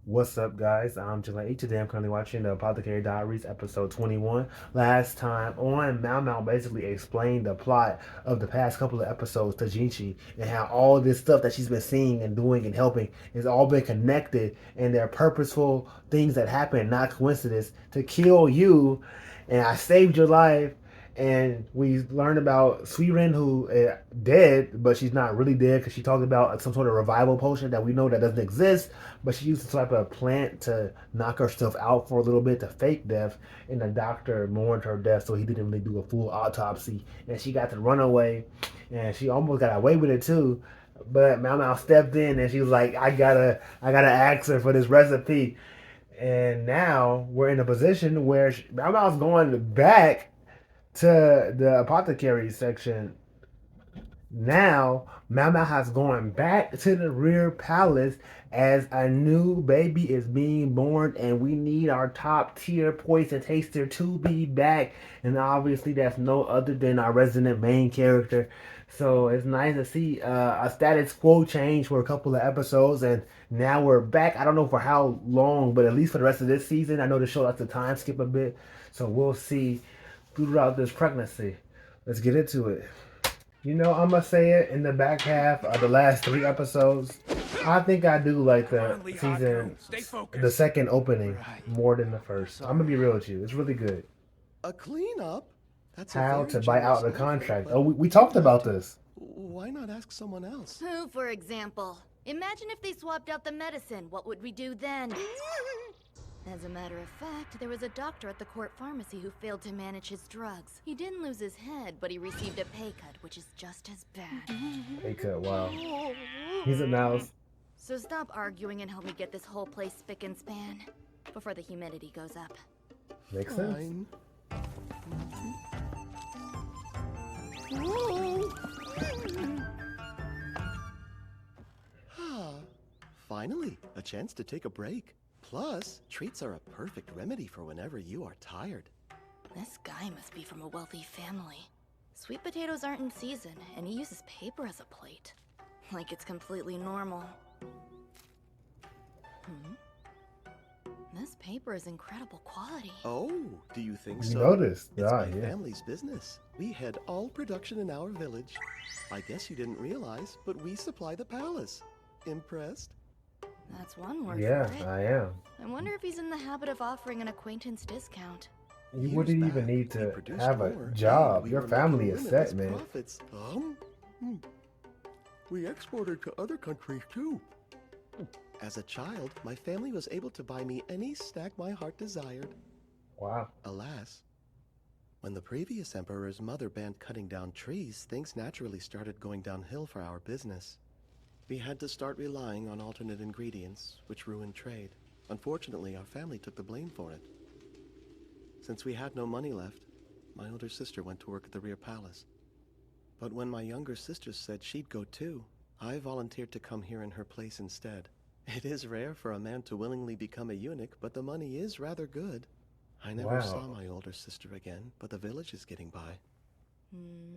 What's up, guys? I'm July. Today I'm currently watching the Apothecary Diaries, episode 21. Last time on, Mao Mao basically explained the plot of the past couple of episodes to Jinchi and how all this stuff that she's been seeing and doing and helping has all been connected and they're purposeful things that happen, not coincidence, to kill you. And I saved your life. And we learned about Suiren, who dead, but she's not really dead because she talked about some sort of revival potion that we know that doesn't exist, but she used some type of plant to knock herself out for a little bit to fake death, and the doctor mourned her death, so he didn't really do a full autopsy, and she got to run away, and she almost got away with it too. But Mao Mao stepped in and she was like, I gotta ask her for this recipe. And now we're in a position where Mao Mao's going back to the apothecary section. Now, Mama has gone back to the rear palace as a new baby is being born, and we need our top tier poison taster to be back. And obviously, that's no other than our resident main character. So it's nice to see a status quo change for a couple of episodes, and now we're back. I don't know for how long, but at least for the rest of this season, I know the show likes to time skip a bit, so we'll see throughout this pregnancy. Let's get into it. I'm gonna say it in the back half of the last three episodes. I think I do like Come the on, Lee season, Stay the focused. second opening Right. more than the first. I'm gonna Sorry. be real with you. It's really good. A cleanup? That's a How very to buy out generous the offer, contract. but Oh, we you talked have about to. this. Why not ask someone else? Who, for example? Imagine if they swapped out the medicine. What would we do then? As a matter of fact, there was a doctor at the court pharmacy who failed to manage his drugs. He didn't lose his head, but he received a pay cut, which is just as bad. Hey, cut. Wow. He's a mouse. So stop arguing and help me get this whole place spick and span before the humidity goes up. Makes sense. Fine. Ah, finally, a chance to take a break. Plus, treats are a perfect remedy for whenever you are tired. This guy must be from a wealthy family. Sweet potatoes aren't in season, and he uses paper as a plate. Like it's completely normal. This paper is incredible quality. Oh, do you think You so? noticed? It's Ah, my yeah. family's business. We head all production in our village. I guess you didn't realize, but we supply the palace. Impressed? That's one word Yeah, for it. I am. I wonder if he's in the habit of offering an acquaintance discount. You Years wouldn't back, even need we to produced have a more, job. and we Your were family making is limitless set, man. profits. We exported to other countries too. As a child, my family was able to buy me any snack my heart desired. Wow. Alas, when the previous emperor's mother banned cutting down trees, things naturally started going downhill for our business. We had to start relying on alternate ingredients, which ruined trade. Unfortunately, our family took the blame for it. Since we had no money left, my older sister went to work at the rear palace. But when my younger sister said she'd go too, I volunteered to come here in her place instead. It is rare for a man to willingly become a eunuch, but the money is rather good. I never saw Wow. my older sister again, but the village is getting by.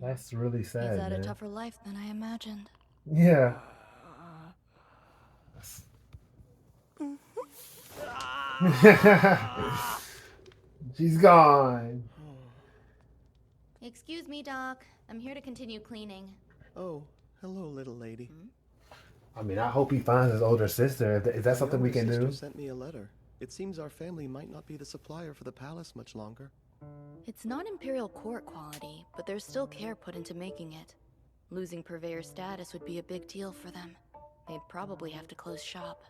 That's really He's sad, had a man. tougher life than I imagined. Yeah. She's gone. Excuse me, Doc. I'm here to continue cleaning. Oh, hello, little lady. I mean, I hope he finds his older sister. Is that My something we younger can sister do? sent me a letter. It seems our family might not be the supplier for the palace much longer. It's not Imperial Court quality, but there's still care put into making it. Losing purveyor status would be a big deal for them. They'd probably have to close shop.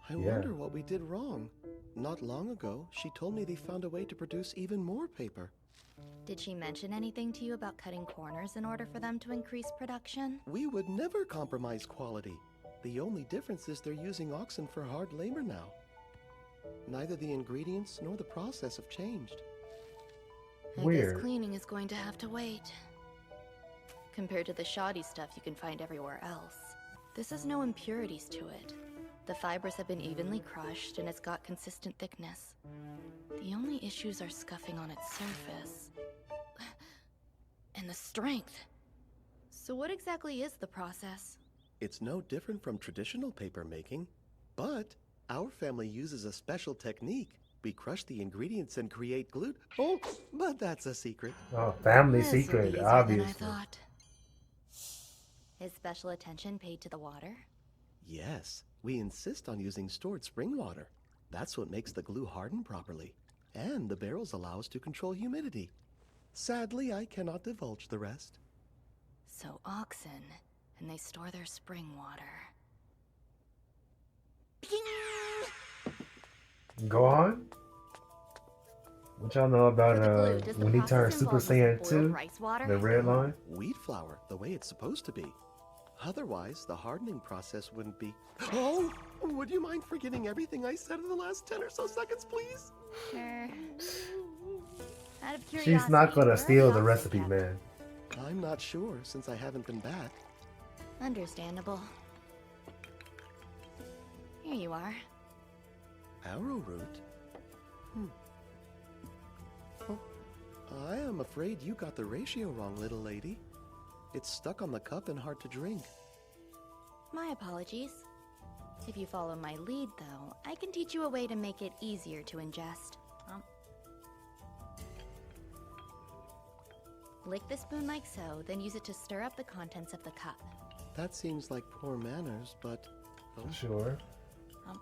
I Yeah. wonder what we did wrong. Not long ago, she told me they found a way to produce even more paper. Did she mention anything to you about cutting corners in order for them to increase production? We would never compromise quality. The only difference is they're using oxen for hard labor now. Neither the ingredients nor the process have changed. I Weird. guess cleaning is going to have to wait. Compared to the shoddy stuff you can find everywhere else. This has no impurities to it. The fibers have been evenly crushed and it's got consistent thickness. The only issues are scuffing on its surface. And the strength. So what exactly is the process? It's no different from traditional paper making, but Our family uses a special technique. We crush the ingredients and create glue. Oh, but that's a secret. Oh, family This will be secret, easier than I obviously. thought. Is special attention paid to the water? Yes, we insist on using stored spring water. That's what makes the glue harden properly. And the barrels allow us to control humidity. Sadly, I cannot divulge the rest. So oxen, and they store their spring water. Go on. What y'all know about For the glue, does the when he turned process Super involve Saiyan boiled 2? rice water? The red line? Wheat flour, the way it's supposed to be. Otherwise, the hardening process wouldn't be... Oh! Would you mind forgetting everything I said in the last 10 or so seconds, please? Sure. Out of curiosity, She's not where gonna are steal the oxen recipe, kept? man. I'm not sure, since I haven't been back. Understandable. Here you are. Arrowroot? Oh, I am afraid you got the ratio wrong, little lady. It's stuck on the cup and hard to drink. My apologies. If you follow my lead, though, I can teach you a way to make it easier to ingest. Lick the spoon like so, then use it to stir up the contents of the cup. That seems like poor manners, but... Oh, Sure. Um.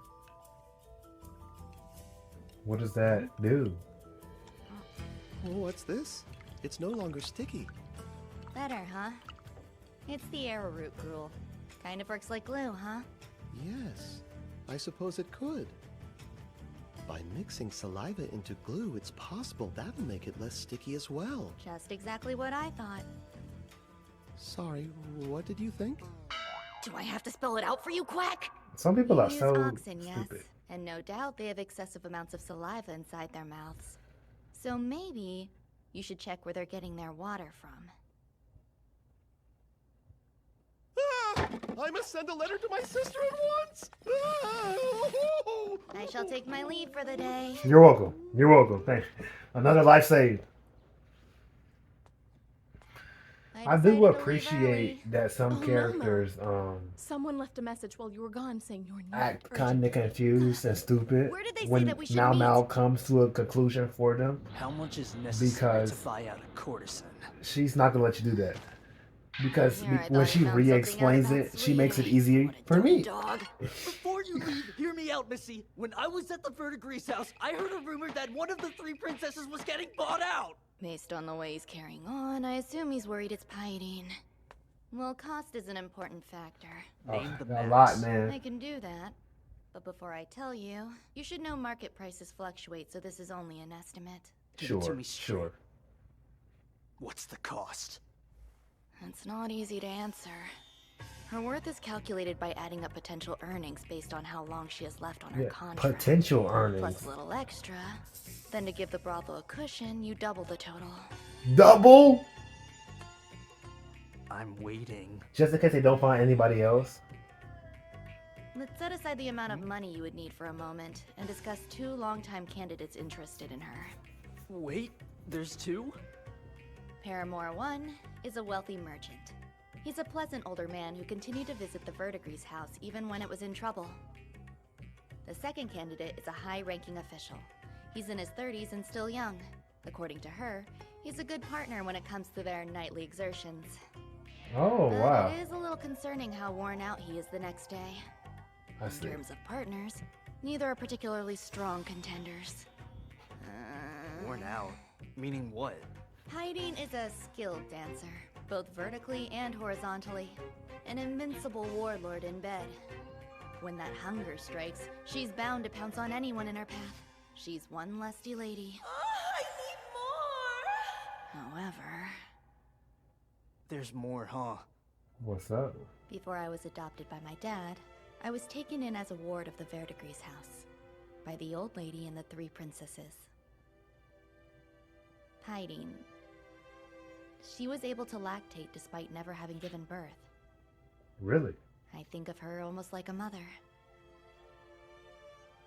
What does that do? what's this? It's no longer sticky. Better, huh? It's the arrowroot gruel. Kind of works like glue, huh? Yes, I suppose it could. By mixing saliva into glue, it's possible that'll make it less sticky as well. Just exactly what I thought. Sorry, what did you think? Do I have to spell it out for you, Quack? Some people You are use so oxen, yes, stupid. and no doubt they have excessive amounts of saliva inside their mouths. So maybe you should check where they're getting their water from. Ah! I must send a letter to my sister at once! Ah! I shall take my leave for the day. You're welcome. You're welcome. Thanks. Another life saved. I decided do to leave appreciate early. that some Oh, Mama. characters Someone left a message while you were gone saying you're not act urgent. kind of confused and stupid Where did they say when that we should Mau Mau meet? comes to a conclusion for them. How much is necessary Because- to buy out a courtesan? She's not gonna let you do that because Here, I when thought I she found something re-explains out it, about she makes it sleeping. easier What a for dumb me. dog. Before you leave, hear me out, Missy. When I was at the Verdigrease house, I heard a rumor that one of the three princesses was getting bought out. Based on the way he's carrying on, I assume he's worried it's piting. Well, cost is an important factor. Name the A max. lot, I man. can do that. But before I tell you, you should know market prices fluctuate, so this is only an estimate. Give it to Sure, me straight. sure. What's the cost? It's not easy to answer. Her worth is calculated by adding up potential earnings based on how long she has left on her Yeah, contract. potential Plus earnings. a little extra. Then to give the brothel a cushion, you double the total. Double, I'm waiting. just in case they don't find anybody else. Let's set aside the amount of money you would need for a moment and discuss two longtime candidates interested in her. Wait, there's two? Paramore 1 is a wealthy merchant. He's a pleasant older man who continued to visit the Verdigrease house even when it was in trouble. The second candidate is a high-ranking official. He's in his 30s and still young. According to her, he's a good partner when it comes to their nightly exertions. Oh But wow, it is a little concerning how worn out he is the next day. I In see. terms of partners, neither are particularly strong contenders. Worn out. Meaning what? Hiding is a skilled dancer, both vertically and horizontally. An invincible warlord in bed. When that hunger strikes, she's bound to pounce on anyone in her path. She's one lusty lady. I need more! However, There's more, huh? What's up? before I was adopted by my dad, I was taken in as a ward of the Verdigrease house by the old lady and the three princesses. Hiding. She was able to lactate despite never having given birth. Really? I think of her almost like a mother.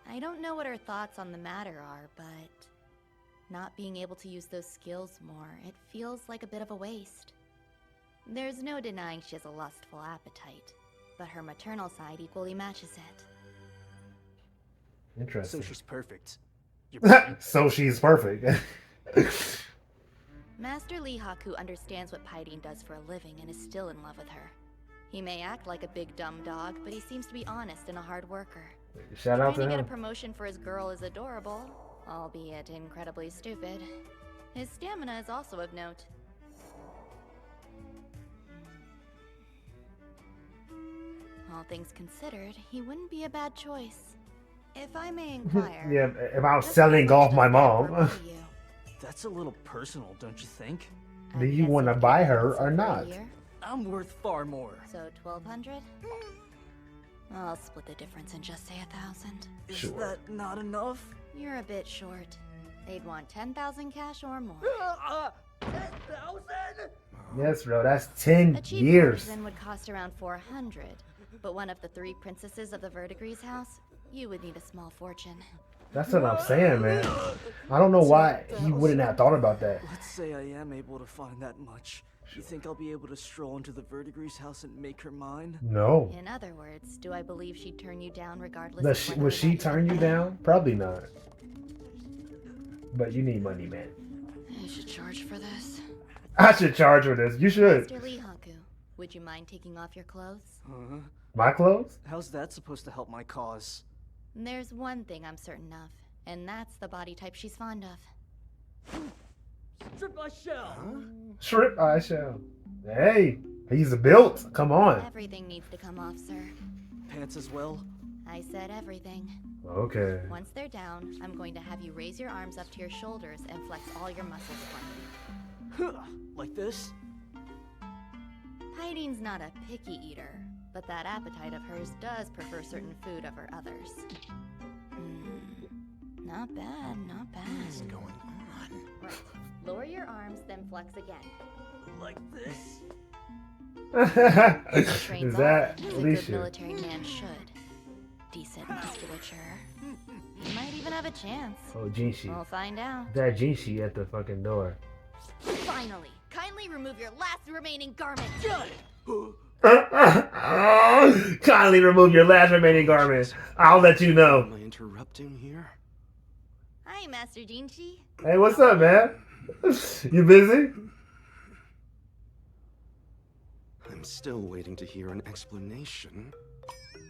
I don't know what her thoughts on the matter are, but not being able to use those skills more, it feels like a bit of a waste. There's no denying she has a lustful appetite, but her maternal side equally matches it. So Interesting. she's perfect. You're So she's perfect. Master Lee Haku understands what Paidin does for a living and is still in love with her. He may act like a big dumb dog, but he seems to be honest and a hard worker. Shout out Trying to to get a him. promotion for his girl is adorable, albeit incredibly stupid. His stamina is also of note. All things considered, he wouldn't be a bad choice. If I may inquire. Yeah, if I was just selling how much off my does that mom, work for you? That's a little personal, don't you think? I'm do you guessing want to you'd buy keep it her so or for a not? year? I'm worth far more. So 1,200? I'll split the difference and just say 1,000. Is Sure. that not enough? You're a bit short. They'd want 10,000 cash or more. 10,000? Yes, bro, that's 10 A cheap years. version would cost around 400, but one of the 3 princesses of the Verdigris house, you would need a small fortune. That's what I'm saying, man. I don't know why he wouldn't have thought about that. Let's say I am able to find that much. You think I'll be able to stroll into the Verdigris house and make her mine? No. In other words, do I believe she'd turn you down regardless Does of would whether or she not you turn you could pay? down? Probably not. But you need money, man. I should charge for this. I should charge for this. You should. Mr. Lee Haku, would you mind taking off your clothes? Huh? My clothes? How's that supposed to help my cause? There's one thing I'm certain of, and that's the body type she's fond of. Strip my shell! Shrimp I shall. Hey, he's built. Come on. Everything needs to come off, sir. Pants as well? I said everything. Okay. Once they're down, I'm going to have you raise your arms up to your shoulders and flex all your muscles for me. Like this? Paidin's not a picky eater, but that appetite of hers does prefer certain food over others. Not bad, not bad. What's going on? Right. Lower your arms, then flex again. Like this? Trains Is that often, as a good Alicia? military man should. Decent musculature. You might even have a chance. Oh, Jinshi. We'll find out. That Jinshi at the fucking door. Finally, kindly remove your last remaining garment. Kindly remove your last remaining garment. I'll let you know. Am I interrupting here? Hi, Master Jinshi. Hey, what's up, man? You busy? I'm still waiting to hear an explanation.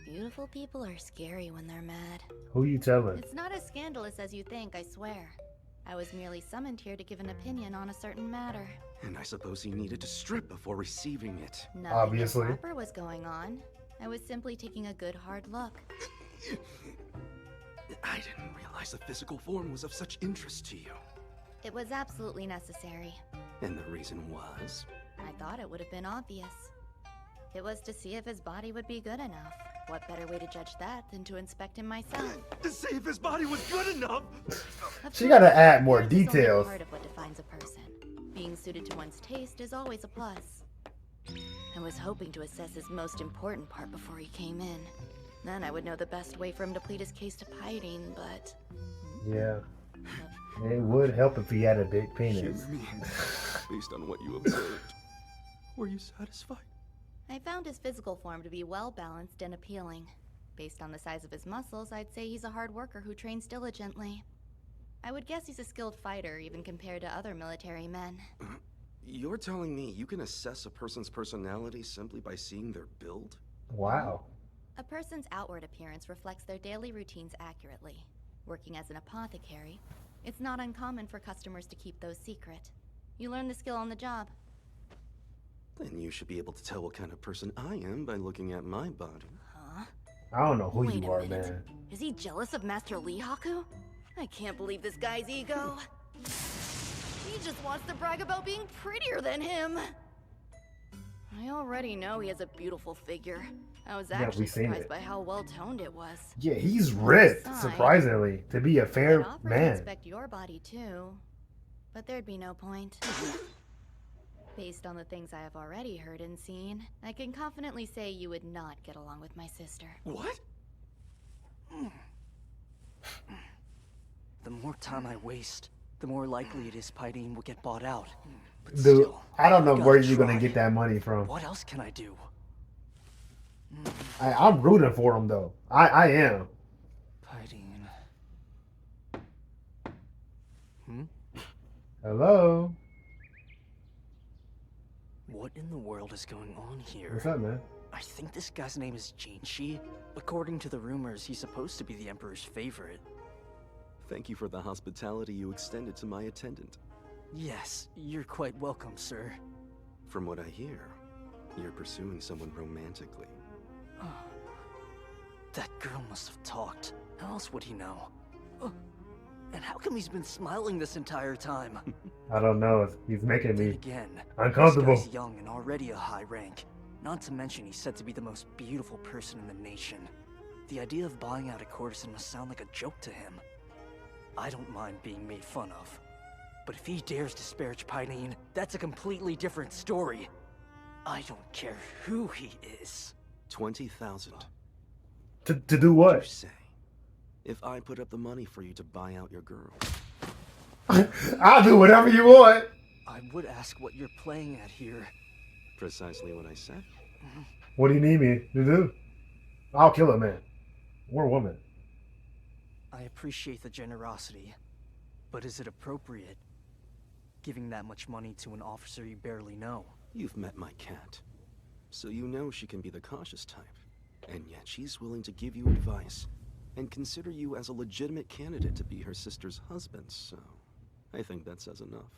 Beautiful people are scary when they're mad. Who you telling? It's not as scandalous as you think, I swear. I was merely summoned here to give an opinion on a certain matter. And I suppose he needed to strip before receiving it. Nothing Obviously. improper was going on. I was simply taking a good hard look. I didn't realize the physical form was of such interest to you. It was absolutely necessary. And the reason was? I thought it would have been obvious. It was to see if his body would be good enough. What better way to judge that than to inspect him myself? To see if his body was good enough! Of She course, gotta add more appearance is only details. part of what defines a person. Being suited to one's taste is always a plus. I was hoping to assess his most important part before he came in. Then I would know the best way for him to plead his case to Paidin, but... Yeah. It would help if he had a big penis. Humor me, based on what you observed. Were you satisfied? I found his physical form to be well-balanced and appealing. Based on the size of his muscles, I'd say he's a hard worker who trains diligently. I would guess he's a skilled fighter, even compared to other military men. You're telling me you can assess a person's personality simply by seeing their build? Wow. A person's outward appearance reflects their daily routines accurately. Working as an apothecary, it's not uncommon for customers to keep those secret. You learn the skill on the job. Then you should be able to tell what kind of person I am by looking at my body. Huh? I don't know who Wait you a are, minute. man. Is he jealous of Master Lee Haku? I can't believe this guy's ego. He just wants to brag about being prettier than him. I already know he has a beautiful figure. I was Yeah, actually we've seen surprised it. by how well-toned it was. Yeah, he's ripped, Besides, surprisingly, to be a I'd fair offer to man. inspect your body too, but there'd be no point. Based on the things I have already heard and seen, I can confidently say you would not get along with my sister. What? The more time I waste, the more likely it is Paidin will get bought out. But Dude, still, I don't know gotta where you're gonna try. get that money from. What else can I do? I'm rooting for him though. I am. Paidin. Hello? What in the world is going on here? What's up, man? I think this guy's name is Jinshi. According to the rumors, he's supposed to be the Emperor's favorite. Thank you for the hospitality you extended to my attendant. Yes, you're quite welcome, sir. From what I hear, you're pursuing someone romantically. That girl must have talked. How else would he know? And how come he's been smiling this entire time? I don't know. He's making Then me again, uncomfortable. this guy's young and already a high rank. Not to mention he's said to be the most beautiful person in the nation. The idea of buying out a courtesan must sound like a joke to him. I don't mind being made fun of. But if he dares disparage Paineen, that's a completely different story. I don't care who he is. 20,000. To do What what? you say? If I put up the money for you to buy out your girl. I'll do whatever you want. I would ask what you're playing at here. Precisely what I said. What do you need me to do? I'll kill a man or a woman. I appreciate the generosity, but is it appropriate? Giving that much money to an officer you barely know. You've met my cat. So you know she can be the cautious type. And yet she's willing to give you advice and consider you as a legitimate candidate to be her sister's husband, so I think that says enough.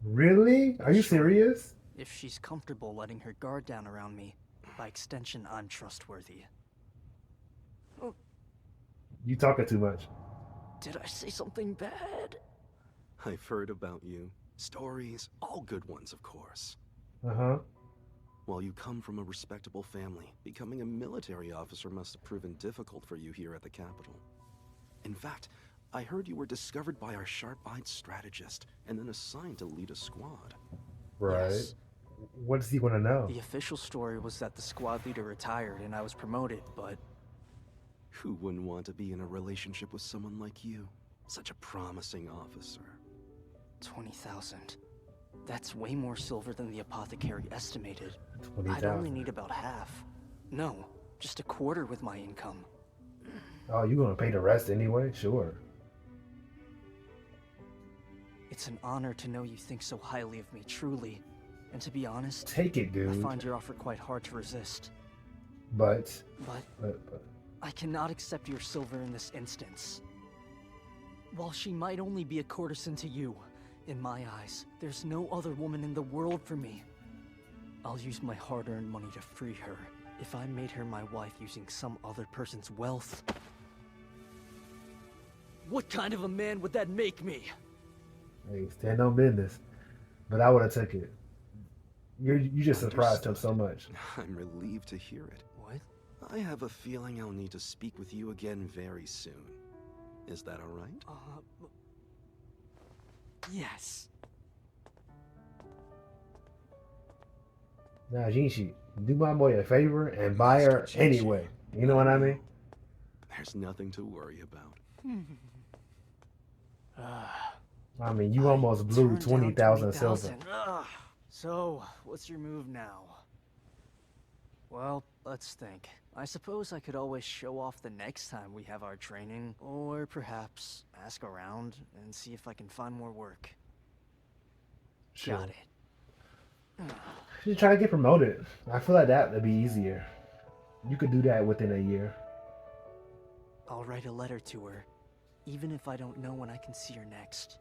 Really? Are you serious? If she's comfortable letting her guard down around me, by extension, I'm trustworthy. You talking too much. Did I say something bad? I've heard about you. Stories, all good ones, of course. Uh-huh. While you come from a respectable family, becoming a military officer must have proven difficult for you here at the capital. In fact, I heard you were discovered by our sharp-eyed strategist and then assigned to lead a squad. Right. Yes. What does he want to know? The official story was that the squad leader retired and I was promoted, but Who wouldn't want to be in a relationship with someone like you? Such a promising officer. 20,000. That's way more silver than the apothecary estimated. 20,000. I'd only need about half. No, just a quarter with my income. Oh, you gonna pay the rest anyway? Sure. It's an honor to know you think so highly of me, truly. And to be honest, Take it, I dude. find your offer quite hard to resist. But But I cannot accept your silver in this instance. While she might only be a courtesan to you, in my eyes, there's no other woman in the world for me. I'll use my hard-earned money to free her. If I made her my wife using some other person's wealth, what kind of a man would that make me? hey, stand on business. But I would have took it. You just surprised him so much. I'm relieved to hear it. What? I have a feeling I'll need to speak with you again very soon. Is that all right? Yes. Now, Jinshi, do my boy a favor and buy her Mr. Jinshi. anyway. You know what I mean? There's nothing to worry about. I mean, you almost blew Turned down 20,000 silver. 20,000. Ugh. So, what's your move now? Well, let's think. I suppose I could always show off the next time we have our training, or perhaps ask around and see if I can find more work. Sure. Got it. You try to get promoted. I feel like that would be easier. You could do that within a year. I'll write a letter to her, even if I don't know when I can see her next.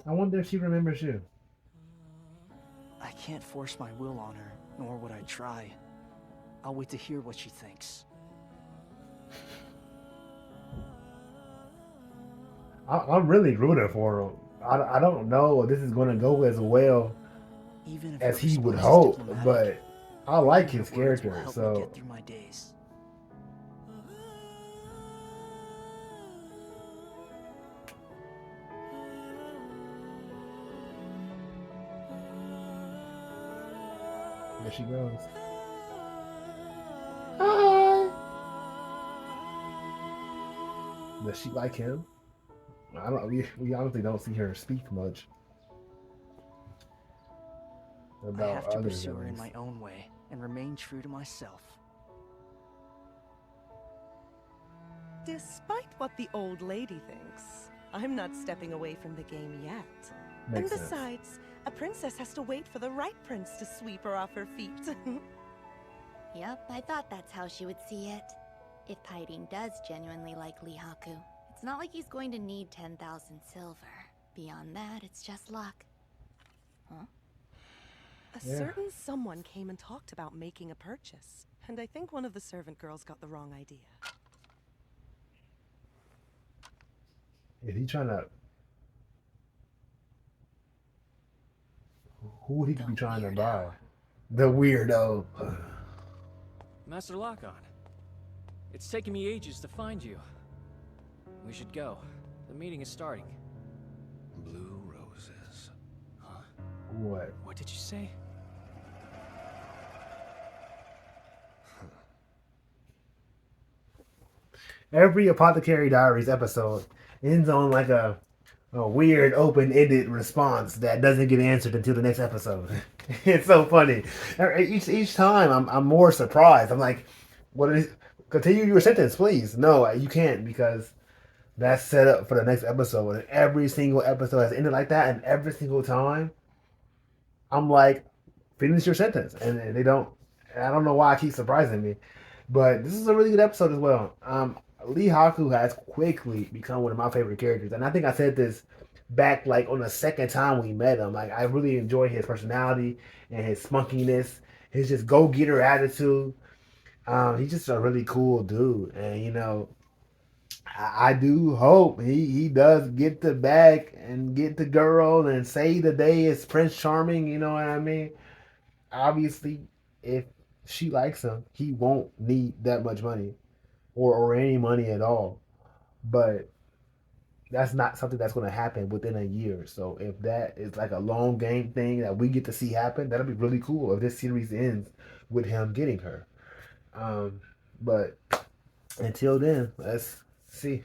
I wonder if she remembers you. I can't force my will on her, nor would I try. I'll wait to hear what she thinks. I'm really rooting for him. I don't know if this is going to go as well Even if as her he would response is hope, diplomatic, but I like her his words will character, help me so get through my days. there she goes. Hi. Does she like him? I don't. We honestly don't see her speak much I about have to other pursue her in villains. my own way and remain true to myself. Despite what the old lady thinks, I'm not stepping away from the game yet. And Makes sense. besides, a princess has to wait for the right prince to sweep her off her feet. Yep, I thought that's how she would see it. If Paidin does genuinely like Lee Haku, it's not like he's going to need 10,000 silver. Beyond that, it's just luck. Huh? A Yeah. certain someone came and talked about making a purchase, and I think one of the servant girls got the wrong idea. Is he trying to? Who would he be trying to buy? The weirdo. Master Lock-On. It's taken me ages to find you. We should go. The meeting is starting. Blue roses. Huh? What? What did you say? Every Apothecary Diaries episode ends on like a weird open-ended response that doesn't get answered until the next episode. It's so funny. Each time I'm more surprised. I'm like, what is? Continue your sentence, please. No, you can't because that's set up for the next episode. And every single episode has ended like that, and every single time I'm like, finish your sentence, and they don't. I don't know why it keeps surprising me, but this is a really good episode as well. Lee Haku has quickly become one of my favorite characters, and I think I said this back like on the second time we met him. Like I really enjoy his personality and his spunkiness, his just go getter attitude. He's just a really cool dude, and I do hope he does get the bag and get the girl and say the day is Prince Charming. You know what I mean? Obviously, if she likes him, he won't need that much money or any money at all. But that's not something that's going to happen within a year. So if that is like a long game thing that we get to see happen, that'll be really cool. If this series ends with him getting her, but until then, let's see.